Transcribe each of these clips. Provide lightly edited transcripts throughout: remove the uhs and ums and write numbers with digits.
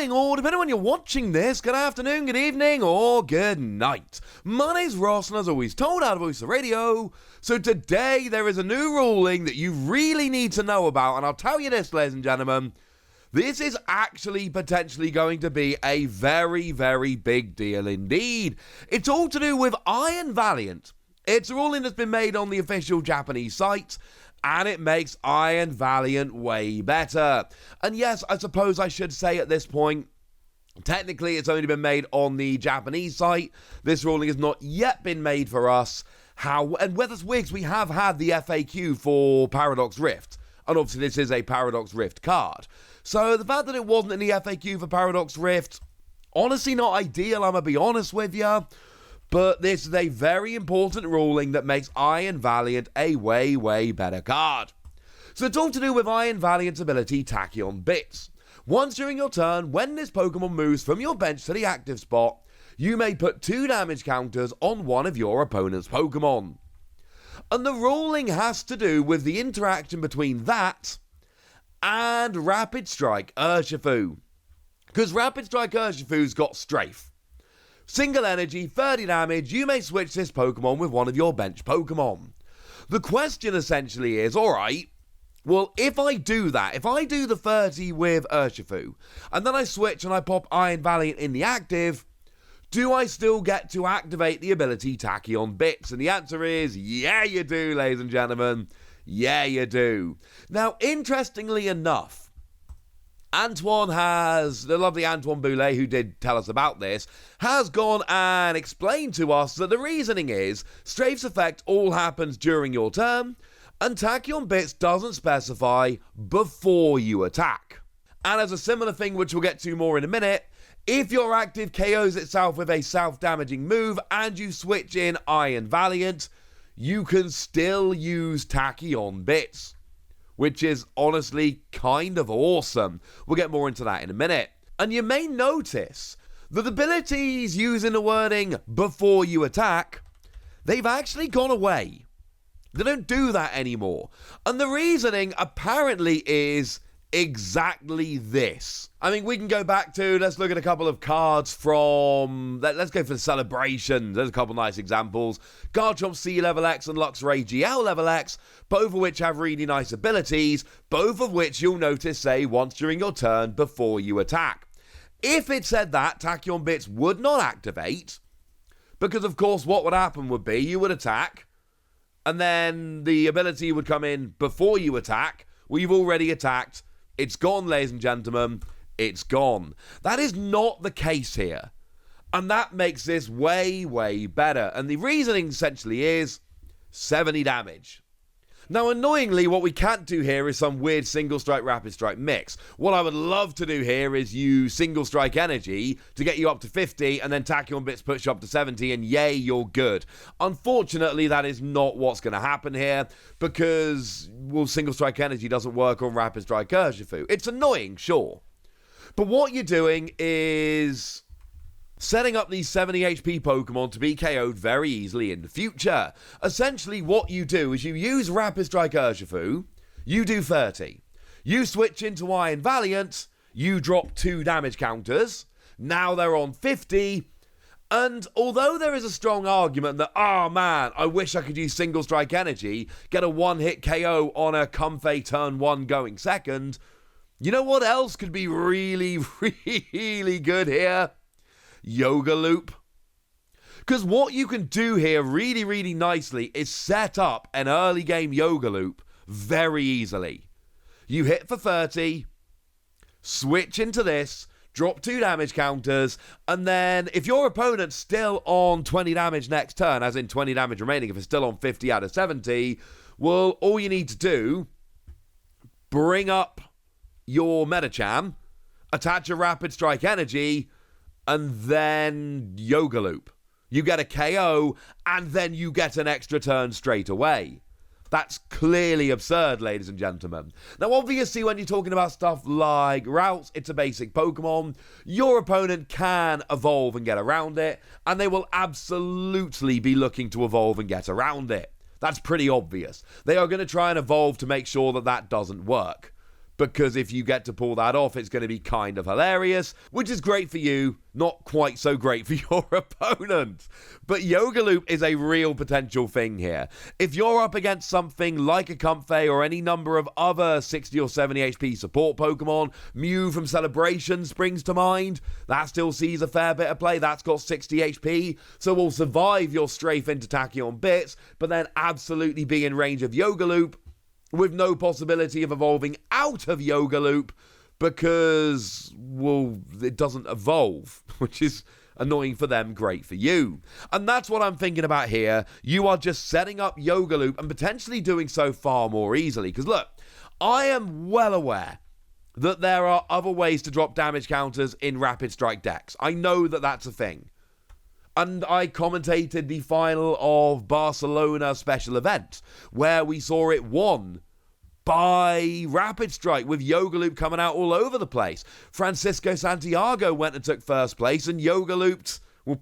morning, or depending on when you're watching this, good afternoon, good evening, or good night. My name's Ross, and as always, told out of Voice of Radio. So today, there is a new ruling that you really need to know about, and I'll tell you this, ladies and gentlemen, this is actually potentially going to be a very, very big deal indeed. It's all to do with Iron Valiant. It's a ruling that's been made on the official Japanese site, and it makes Iron Valiant way better. And yes, I suppose I should say at this point, technically it's only been made on the Japanese site. This ruling has not yet been made for us. And with us wigs, we have had the FAQ for Paradox Rift. And obviously this is a Paradox Rift card. So the fact that it wasn't in the FAQ for Paradox Rift, honestly not ideal, I'm going to be honest with you. But this is a very important ruling that makes Iron Valiant a way, way better card. So it's all to do with Iron Valiant's ability Tachyon Bits. Once during your turn, when this Pokemon moves from your bench to the active spot, you may put 2 damage counters on one of your opponent's Pokemon. And the ruling has to do with the interaction between that and Rapid Strike Urshifu. Because Rapid Strike Urshifu's got Strafe. Single energy, 30 damage, you may switch this Pokemon with one of your bench Pokemon. The question essentially is, alright, well, if I do that, if I do the 30 with Urshifu, and then I switch and I pop Iron Valiant in the active, do I still get to activate the ability Tachyon Bits? And the answer is, yeah you do, ladies and gentlemen. Yeah you do. Now, interestingly enough, the lovely Antoine Boulet, who did tell us about this, has gone and explained to us that the reasoning is Strafe's effect all happens during your turn, and Tachyon Bits doesn't specify before you attack. And as a similar thing, which we'll get to more in a minute, if your active KOs itself with a self-damaging move and you switch in Iron Valiant, you can still use Tachyon Bits, which is honestly kind of awesome. We'll get more into that in a minute. And you may notice that the abilities using the wording before you attack, they've actually gone away. They don't do that anymore. And the reasoning apparently is exactly this. I mean, we can go back to, let's look at a couple of cards from, let's go for the celebrations. There's a couple nice examples. Garchomp C Level X and Luxray GL Level X, both of which have really nice abilities, both of which you'll notice say once during your turn before you attack. If it said that, Tachyon Bits would not activate, because of course what would happen would be you would attack, and then the ability would come in before you attack. Well, you've already attacked. It's gone, ladies and gentlemen. It's gone. That is not the case here. And that makes this way, way better. And the reasoning essentially is 70 damage. Now, annoyingly, what we can't do here is some weird single strike, rapid strike mix. What I would love to do here is use single strike energy to get you up to 50, and then Tachyon Bits push you up to 70, and yay, you're good. Unfortunately, that is not what's going to happen here, because, well, single strike energy doesn't work on rapid strike Urshifu. It's annoying, sure. But what you're doing is setting up these 70 HP Pokemon to be KO'd very easily in the future. Essentially, what you do is you use Rapid Strike Urshifu, you do 30. You switch into Iron Valiant, you drop 2 damage counters, now they're on 50, and although there is a strong argument that, oh man, I wish I could use Single Strike Energy, get a one-hit KO on a Comfey turn 1 going second, you know what else could be really, really good here? Yoga Loop. Because what you can do here really, really nicely is set up an early game Yoga Loop very easily. You hit for 30, switch into this, drop 2 damage counters, and then if your opponent's still on 20 damage next turn, as in 20 damage remaining, if it's still on 50 out of 70, well, all you need to do, bring up your Medicham, attach a Rapid Strike Energy, and then Yoga Loop. You get a KO, and then you get an extra turn straight away. That's clearly absurd, ladies and gentlemen. Now, obviously, when you're talking about stuff like routes, it's a basic Pokemon. Your opponent can evolve and get around it, and they will absolutely be looking to evolve and get around it. That's pretty obvious. They are going to try and evolve to make sure that that doesn't work. because if you get to pull that off, it's going to be kind of hilarious, which is great for you, not quite so great for your opponent. But Yoga Loop is a real potential thing here. If you're up against something like a Comfey or any number of other 60 or 70 HP support Pokemon, Mew from Celebration springs to mind, that still sees a fair bit of play, that's got 60 HP, so will survive your strafe into Tachyon Bits, but then absolutely be in range of Yoga Loop, with no possibility of evolving out of Yoga Loop because, well, it doesn't evolve, which is annoying for them, great for you. And that's what I'm thinking about here. You are just setting up Yoga Loop and potentially doing so far more easily. Because look, I am well aware that there are other ways to drop damage counters in Rapid Strike decks. I know that that's a thing. And I commentated the final of Barcelona special event, where we saw it won by Rapid Strike, with Yoga Loop coming out all over the place. Francisco Santiago went and took first place, and Yoga Looped, well,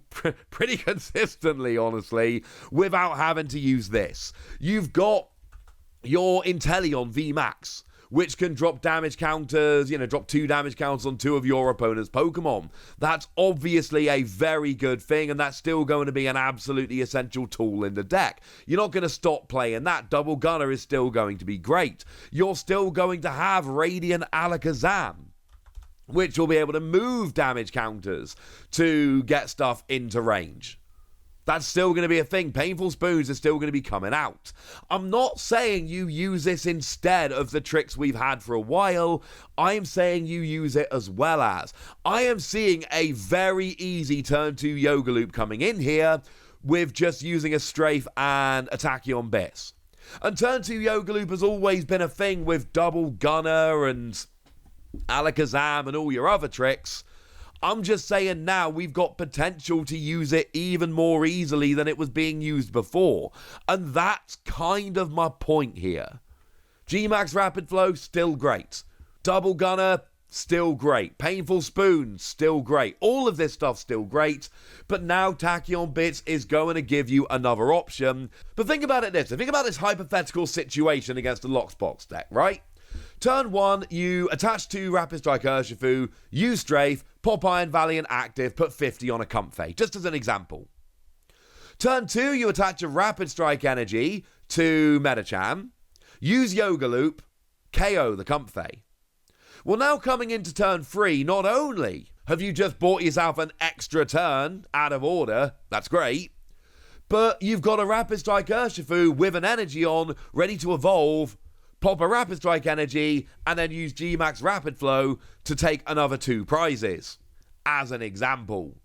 pretty consistently, honestly, without having to use this. You've got your Inteleon VMAX, which can drop damage counters, drop 2 damage counters on 2 of your opponent's Pokemon. That's obviously a very good thing, and that's still going to be an absolutely essential tool in the deck. You're not going to stop playing that. Double Gunner is still going to be great. You're still going to have Radiant Alakazam, which will be able to move damage counters to get stuff into range. That's still going to be a thing. Painful Spoons is still going to be coming out. I'm not saying you use this instead of the tricks we've had for a while. I'm saying you use it as well as. I am seeing a very easy turn 2 Yoga Loop coming in here with just using a Strafe and a Tachyon Bits. And turn 2 Yoga Loop has always been a thing with Double Gunner and Alakazam and all your other tricks. I'm just saying now we've got potential to use it even more easily than it was being used before. And that's kind of my point here. G-Max Rapid Flow, still great. Double Gunner, still great. Painful Spoon, still great. All of this stuff, still great. But now Tachyon Bits is going to give you another option. But think about it this. Think about this hypothetical situation against a Locksbox deck, right? Turn 1, you attach to Rapid Strike Urshifu, use Strafe, pop Iron Valiant active, put 50 on a Comfey, just as an example. Turn 2, you attach a Rapid Strike Energy to Medicham, use Yoga Loop, KO the Comfey. Well, now coming into turn 3, not only have you just bought yourself an extra turn out of order, that's great, but you've got a Rapid Strike Urshifu with an energy on, ready to evolve, pop a Rapid Strike Energy, and then use G-Max Rapid Flow to take another 2 prizes, as an example.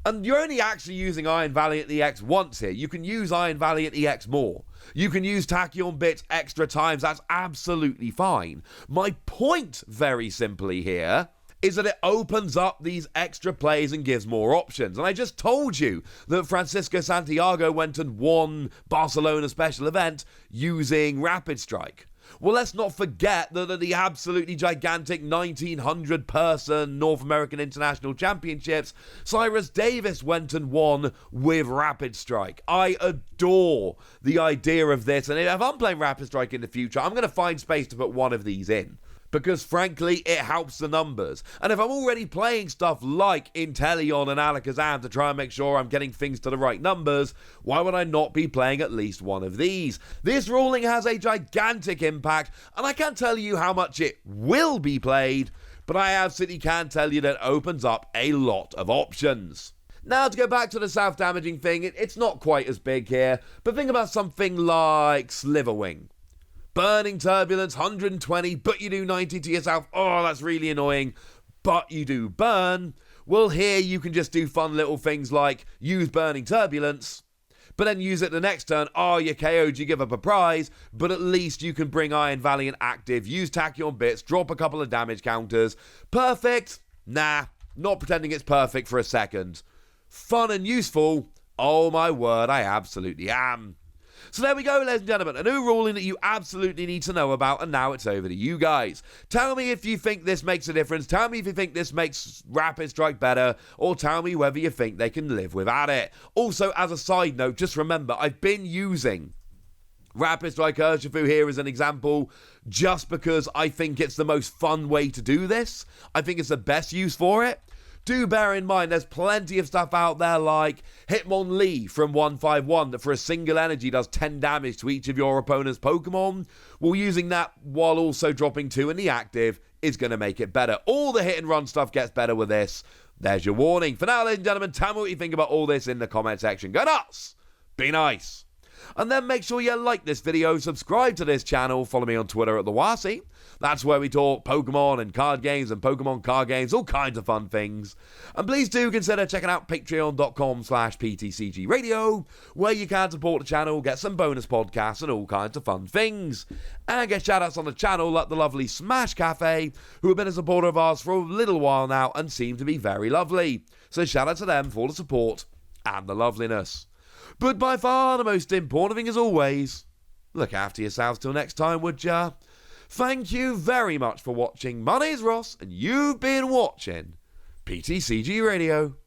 And you're only actually using Iron Valiant EX once here. You can use Iron Valiant EX more. You can use Tachyon Bits extra times, that's absolutely fine. My point, very simply here, is that it opens up these extra plays and gives more options. And I just told you that Francisco Santiago went and won Barcelona special event using Rapid Strike. Well, let's not forget that at the absolutely gigantic 1,900-person North American International Championships, Cyrus Davis went and won with Rapid Strike. I adore the idea of this, and if I'm playing Rapid Strike in the future, I'm going to find space to put one of these in. Because, frankly, it helps the numbers. And if I'm already playing stuff like Inteleon and Alakazam to try and make sure I'm getting things to the right numbers, why would I not be playing at least one of these? This ruling has a gigantic impact, and I can't tell you how much it will be played, but I absolutely can tell you that it opens up a lot of options. Now, to go back to the self-damaging thing, it's not quite as big here, but think about something like Sliverwing. Burning Turbulence, 120, but you do 90 to yourself. Oh, that's really annoying. But you do burn. Well, here you can just do fun little things like use Burning Turbulence, but then use it the next turn. Oh, you KO'd, you give up a prize, but at least you can bring Iron Valiant active, use Tachyon Bits, drop a couple of damage counters. Perfect? Nah, not pretending it's perfect for a second. Fun and useful? Oh my word, I absolutely am. So there we go, ladies and gentlemen, a new ruling that you absolutely need to know about, and now it's over to you guys. Tell me if you think this makes a difference, tell me if you think this makes Rapid Strike better, or tell me whether you think they can live without it. Also, as a side note, just remember, I've been using Rapid Strike Urshifu here is an example just because I think it's the most fun way to do this. I think it's the best use for it. Do bear in mind there's plenty of stuff out there like Hitmonlee from 151 that for a single energy does 10 damage to each of your opponent's Pokemon. Well, using that while also dropping 2 in the active is going to make it better. All the hit and run stuff gets better with this. There's your warning. For now, ladies and gentlemen, tell me what you think about all this in the comment section. Go nuts! Be nice! And then make sure you like this video, subscribe to this channel, follow me on Twitter at the Wasi. That's where we talk Pokemon and card games and Pokemon card games, all kinds of fun things. And please do consider checking out patreon.com/PTCG Radio, where you can support the channel, get some bonus podcasts and all kinds of fun things. And get shoutouts on the channel like the lovely Smash Cafe, who have been a supporter of ours for a little while now and seem to be very lovely. So shout out to them for the support and the loveliness. But by far the most important thing as always, look after yourselves till next time, would ya? Thank you very much for watching. My name's Ross, and you've been watching PTCG Radio.